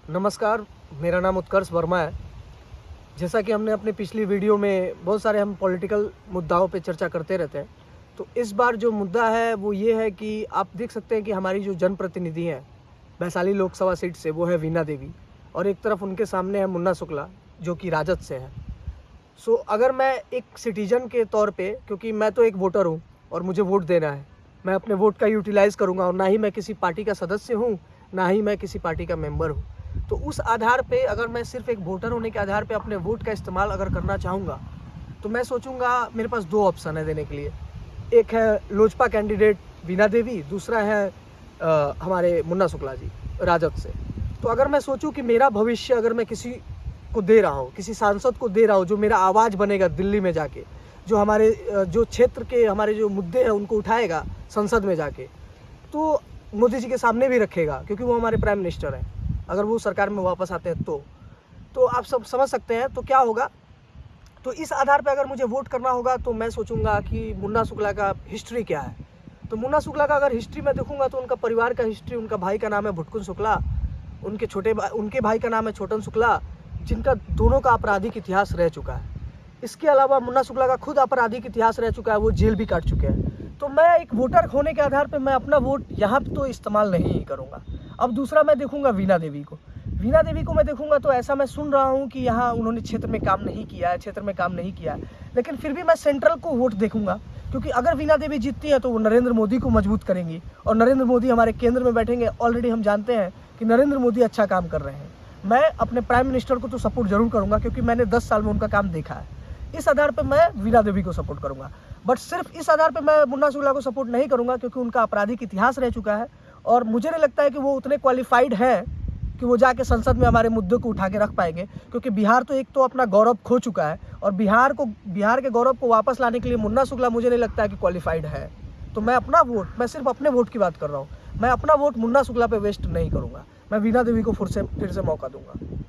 नमस्कार, मेरा नाम उत्कर्ष वर्मा है। जैसा कि हमने अपनी पिछली वीडियो में बहुत सारे हम पॉलिटिकल मुद्दाओं पे चर्चा करते रहते हैं, तो इस बार जो मुद्दा है वो ये है कि आप देख सकते हैं कि हमारी जो जनप्रतिनिधि हैं वैशाली लोकसभा सीट से, वो है वीणा देवी, और एक तरफ उनके सामने है मुन्ना शुक्ला जो कि राजद से है। सो अगर मैं एक सिटीजन के तौर पे, क्योंकि मैं तो एक वोटर हूँ और मुझे वोट देना है, मैं अपने वोट का यूटिलाइज़ करूँगा, और ना ही मैं किसी पार्टी का सदस्य हूँ, ना ही मैं किसी पार्टी का मेंबर हूँ। तो उस आधार पे अगर मैं सिर्फ एक वोटर होने के आधार पे अपने वोट का इस्तेमाल अगर करना चाहूँगा, तो मैं सोचूंगा मेरे पास दो ऑप्शन है देने के लिए। एक है लोजपा कैंडिडेट वीणा देवी, दूसरा है हमारे मुन्ना शुक्ला जी राजद से। तो अगर मैं सोचूं कि मेरा भविष्य अगर मैं किसी को दे रहा हूँ, किसी सांसद को दे रहा हूँ जो मेरा आवाज़ बनेगा दिल्ली में जाके, जो हमारे जो क्षेत्र के हमारे जो मुद्दे हैं उनको उठाएगा संसद में जाके, तो मोदी जी के सामने भी रखेगा, क्योंकि वो हमारे प्राइम मिनिस्टर हैं, अगर वो सरकार में वापस आते हैं तो आप सब समझ सकते हैं तो क्या होगा। तो इस आधार पे अगर मुझे वोट करना होगा तो मैं सोचूंगा कि मुन्ना शुक्ला का हिस्ट्री क्या है। तो मुन्ना शुक्ला का अगर हिस्ट्री मैं देखूंगा तो उनका परिवार का हिस्ट्री, उनका भाई का नाम है भुटकुन शुक्ला, उनके भाई का नाम है छोटन शुक्ला, जिनका दोनों का आपराधिक इतिहास रह चुका है। इसके अलावा मुन्ना शुक्ला का खुद आपराधिक इतिहास रह चुका है, वो जेल भी काट चुके हैं। तो मैं एक वोटर होने के आधार पर मैं अपना वोट यहाँ तो इस्तेमाल नहीं करूँगा। अब दूसरा मैं देखूंगा वीणा देवी को मैं देखूंगा तो ऐसा मैं सुन रहा हूँ कि यहाँ उन्होंने क्षेत्र में काम नहीं किया है, लेकिन फिर भी मैं सेंट्रल को वोट देखूंगा, क्योंकि अगर वीणा देवी जीतती है तो वो नरेंद्र मोदी को मजबूत करेंगी, और नरेंद्र मोदी हमारे केंद्र में बैठेंगे। ऑलरेडी हम जानते हैं कि नरेंद्र मोदी अच्छा काम कर रहे हैं। मैं अपने प्राइम मिनिस्टर को तो सपोर्ट जरूर करूँगा, क्योंकि मैंने 10 साल में उनका काम देखा है। इस आधार पर मैं वीणा देवी को सपोर्ट करूँगा, बट सिर्फ इस आधार पर मैं मुन्ना शुक्ला को सपोर्ट नहीं करूँगा, क्योंकि उनका आपराधिक इतिहास रह चुका है, और मुझे नहीं लगता है कि वो उतने क्वालिफाइड हैं कि वो जाके संसद में हमारे मुद्दों को उठा के रख पाएंगे। क्योंकि बिहार तो एक तो अपना गौरव खो चुका है, और बिहार के गौरव को वापस लाने के लिए मुन्ना शुक्ला मुझे नहीं लगता है कि क्वालिफाइड है। तो मैं अपना वोट, मैं सिर्फ अपने वोट की बात कर रहा हूँ, मैं अपना वोट मुन्ना शुक्ला पे वेस्ट नहीं करूँगा। मैं वीणा देवी को फिर से मौका दूंगा।